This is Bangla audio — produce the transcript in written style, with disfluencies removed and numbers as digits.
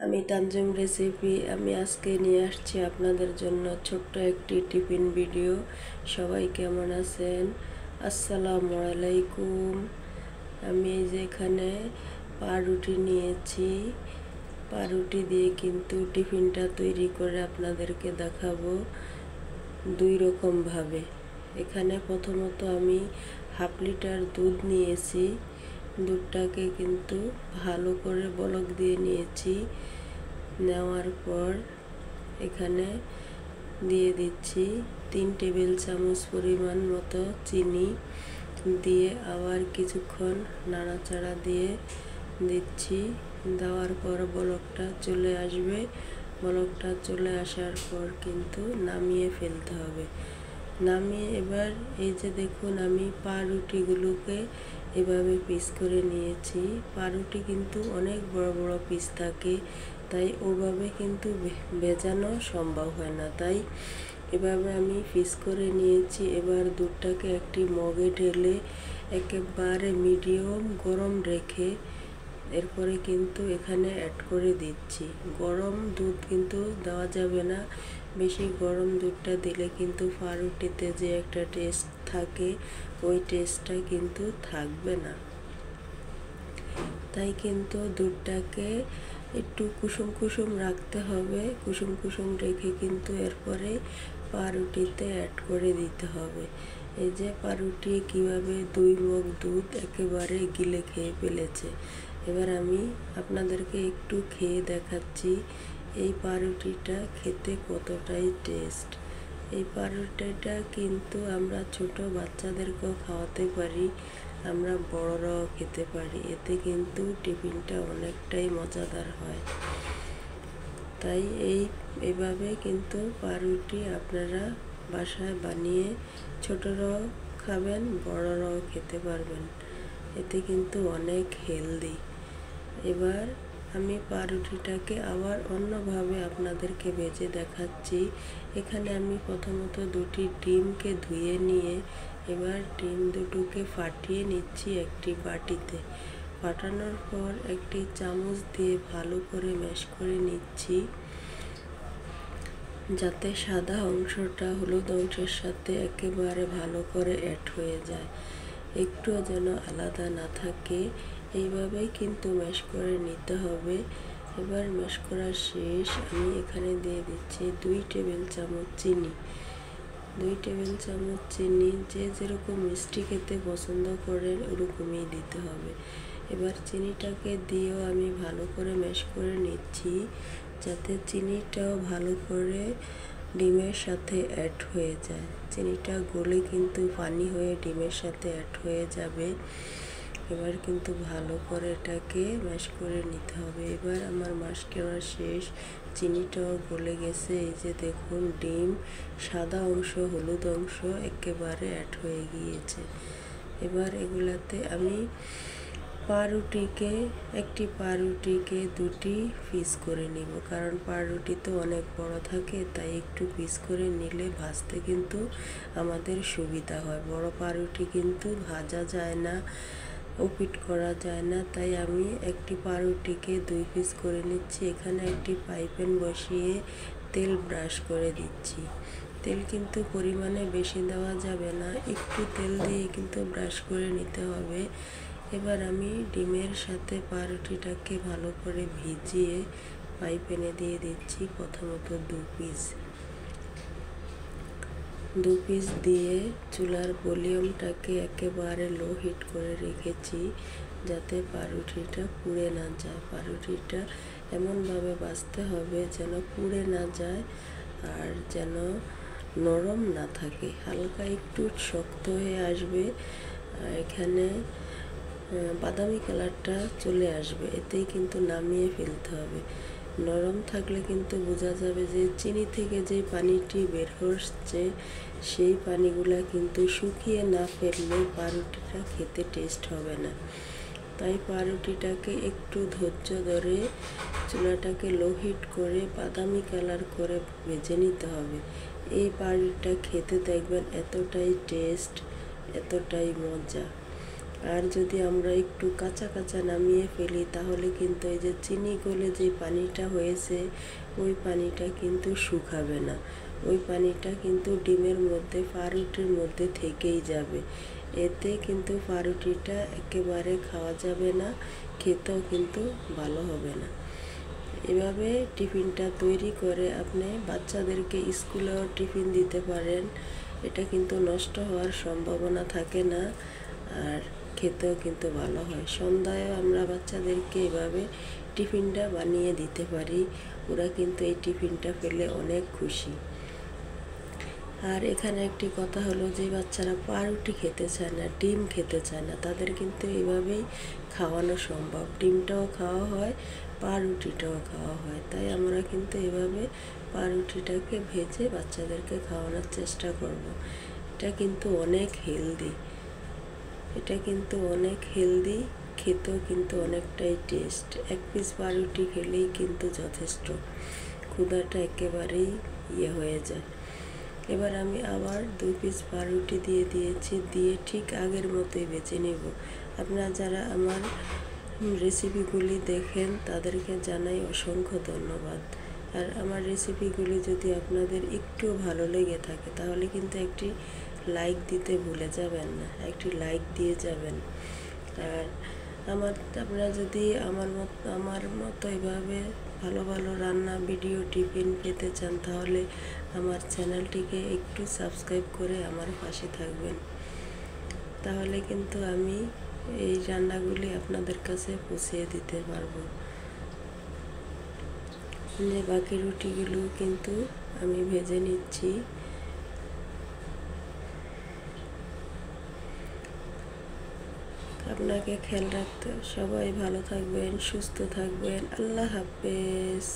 আমি তানজিম রেসিপি আমি আজকে নিয়ে আসছি আপনাদের জন্য ছোট্ট একটি টিফিন ভিডিও। সবাই কেমন আছেন? আসসালামু আলাইকুম। আমি এই যে এখানে পাউরুটি নিয়েছি, পাউরুটি দিয়ে কিন্তু টিফিনটা তৈরি করে আপনাদেরকে দেখাবো দুই রকম ভাবে। এখানে প্রথমত আমি হাফ লিটার দুধ নিয়েছি, দুধটাকে কিন্তু ভালো করে বলক দিয়ে নিয়েছি। নেওয়ার পর এখানে দিয়ে দিচ্ছি 3 টেবিল চামচ পরিমাণ মতো চিনি, দিয়ে আবার কিছুক্ষণ নাড়াচাড়া দিয়ে দিচ্ছি। দেওয়ার পর বলকটা চলে আসবে, বলকটা চলে আসার পর কিন্তু নামিয়ে ফেলতে হবে। নামিয়ে এবার এই যে দেখুন আমি পাউরুটিগুলোকে এভাবে পিস করে নিয়েছি। পাউরুটি কিন্তু অনেক বড় বড় পিস থাকে, তাই ওভাবে কিন্তু ভেজানো সম্ভব হয় না, তাই এভাবে আমি পিস করে নিয়েছি। এবার দুধটাকে একটি মগে ঢেলে একেবারে মিডিয়াম গরম রেখে এরপরে কিন্তু এখানে অ্যাড করে দিচ্ছি। গরম দুধ কিন্তু দেওয়া যাবে না, বেশি গরম দুধটা দিলে কিন্তু পাউরুটিতে যে একটা টেস্ট থাকে ওই টেস্টটা কিন্তু থাকবে না। তাই কিন্তু দুধটাকে একটু কুসুম কুসুম রাখতে হবে, কুসুম কুসুম রেখে কিন্তু এরপরে পাউরুটিতে অ্যাড করে দিতে হবে। এই যে পাউরুটি কীভাবে 2 মগ দুধ একেবারে গিলে খেয়ে ফেলেছে। এবার আমি আপনাদেরকে একটু খেয়ে দেখাচ্ছি এই পাউরুটিটা খেতে কতটাই টেস্ট। এই পাউরুটিটা কিন্তু আমরা ছোট বাচ্চাদেরকেও খাওয়াতে পারি, আমরা বড়রাও খেতে পারি। এতে কিন্তু টিফিনটা অনেকটাই মজাদার হয়। তাই এইভাবে কিন্তু পাউরুটি আপনারা বাসায় বানিয়ে ছোটরাও খাবেন, বড়রাও খেতে পারবেন। এতে কিন্তু অনেক হেলদি। এবার আমি পাউরুটিটাকে আবার অন্যভাবে আপনাদেরকে ভেজে দেখাচ্ছি। এখানে আমি প্রথমত 2টি ডিমকে ধুয়ে নিয়ে এবার ডিম দুটোকে ফাটিয়ে নিচ্ছি একটি বাটিতে। ফাটানোর পর একটি চামচ দিয়ে ভালো করে ম্যাশ করে নিচ্ছি, যাতে সাদা অংশটা হলুদ অংশের সাথে একেবারে ভালো করে অ্যাড হয়ে যায়, একটুও যেন আলাদা না থাকে। এইভাবেই কিন্তু ম্যাশ করে নিতে হবে। এবার ম্যাশ করা শেষ, আমি এখানে দিয়ে দিচ্ছি 2 টেবিল চামচ চিনি। 2 টেবিল চামচ চিনি, যে যেরকম মিষ্টি খেতে পছন্দ করেন ওরকমই দিতে হবে। এবার চিনিটাকে দিয়েও আমি ভালো করে ম্যাশ করে নিচ্ছি, যাতে চিনিটাও ভালো করে ডিমের সাথে অ্যাড হয়ে যায়। চিনিটা গলে কিন্তু পানি হয়ে ডিমের সাথে অ্যাড হয়ে যাবে। এবার কিন্তু ভালো করে এটাকে ম্যাশ করে নিতে হবে। এবার আমার ম্যাশ করা শেষ, চিনিটাও গলে গেছে। এই যে দেখুন ডিম সাদা অংশ হলুদ অংশ একেবারে অ্যাড হয়ে গিয়েছে। এবার এগুলাতে আমি একটি পাউরুটিকে 2টি পিস করে নিব, কারণ পাউরুটি তো অনেক বড় থাকে, তাই একটু পিস করে নিলে ভাজতে কিন্তু আমাদের সুবিধা হয়। বড় পাউরুটি কিন্তু ভাজা যায় না, ওপিট করা যায় না, তাই আমি একটি পাউরুটিকে 2 পিস করে নিচ্ছি। এখানে একটি ফ্রাই প্যান বসিয়ে তেল ব্রাশ করে দিচ্ছি। তেল কিন্তু পরিমাণে বেশি দেওয়া যাবে না, একটু তেল দিয়ে কিন্তু ব্রাশ করে নিতে হবে। এবার আমি ডিমের সাথে পাউরুটিটাকে ভালো করে ভিজিয়ে ফ্রাই প্যানে দিয়ে দিচ্ছি প্রথমত 2 পিস দিয়ে চুলার ভলিউমটাকে একেবারে লো হিট করে রেখেছি, যাতে পাউরুটিটা পুড়ে না যায়। পাউরুটিটা এমনভাবে ভাজতে হবে যেন পুড়ে না যায় আর যেন নরম না থাকে, হালকা একটু শক্ত হয়ে আসবে। এখানে বাদামি কালারটা চলে আসবে, এতেই কিন্তু নামিয়ে ফেলতে হবে। নরম থাকলে কিন্তু বোঝা যাবে যে চিনি থেকে যে পানিটি বের হচ্ছে সেই পানিগুলা কিন্তু শুকিয়ে না ফেললে পাউরুটিটা খেতে টেস্ট হবে না। তাই পাউরুটিটাকে একটু ধৈর্য ধরে চুলাটাকে লো হিট করে বাদামি কালার করে ভেজে নিতে হবে। এই পাউরুটিটা খেতে দেখবেন এতটাই টেস্ট, এতটাই মজা। আর যদি আমরা একটু কাঁচা কাঁচা নামিয়ে ফেলি তাহলে কিন্তু এই যে চিনি গলে যে পানিটা হয়েছে ওই পানিটা কিন্তু শুকাবে না, ওই পানিটা কিন্তু ডিমের মধ্যে পাউরুটির মধ্যে থেকেই যাবে। এতে কিন্তু পাউরুটিটা একেবারে খাওয়া যাবে না, খেতেও কিন্তু ভালো হবে না। এভাবে টিফিনটা তৈরি করে আপনি বাচ্চাদেরকে স্কুলেও টিফিন দিতে পারেন। এটা কিন্তু নষ্ট হওয়ার সম্ভাবনা থাকে না, আর খেতেও কিন্তু ভালো হয়। সন্ধ্যায় আমরা বাচ্চাদেরকে এভাবে টিফিনটা বানিয়ে দিতে পারি, ওরা কিন্তু এই টিফিনটা পেলে অনেক খুশি। আর এখানে একটি কথা হলো, যে বাচ্চারা পাউরুটি খেতে চায় না, ডিম খেতে চায় না, তাদের কিন্তু এভাবেই খাওয়ানো সম্ভব। ডিমটাও খাওয়া হয়, পাউরুটিটাও খাওয়া হয়। তাই আমরা কিন্তু এভাবে পাউরুটিটাকে ভেজে বাচ্চাদেরকে খাওয়ানোর চেষ্টা করব। এটা কিন্তু অনেক হেলদি, এটা কিন্তু অনেক হেলদি, খেতেও কিন্তু অনেকটাই টেস্ট। এক পিস পাউরুটি খেলেই কিন্তু যথেষ্ট, ক্ষুধাটা একেবারেই হয়ে যায়। এবার আমি আবার 2 পিস পাউরুটি দিয়ে দিয়েছি, দিয়ে ঠিক আগের মতোই বেছে নেব। আপনারা যারা আমার রেসিপিগুলি দেখেন তাদেরকে জানাই অসংখ্য ধন্যবাদ। আর আমার রেসিপিগুলি যদি আপনাদের একটু ভালো লেগে থাকে তাহলে কিন্তু একটি লাইক দিতে ভুলে যাবেন না, একটি লাইক দিয়ে যাবেন। আর আপনারা যদি আমার মতো এভাবে ভালো ভালো রান্না ভিডিও টিফিন পেতে চান তাহলে আমার চ্যানেলটিকে একটু সাবস্ক্রাইব করে আমার পাশে থাকবেন। তাহলে কিন্তু আমি এই রান্নাগুলি আপনাদের কাছে পৌঁছে দিতে পারবো। যে বাকি রুটিগুলো কিন্তু আমি ভেজে নিচ্ছি। আপনাকে খেয়াল রাখতে, সবাই ভালো থাকবেন, সুস্থ থাকবেন। আল্লাহ হাফেজ।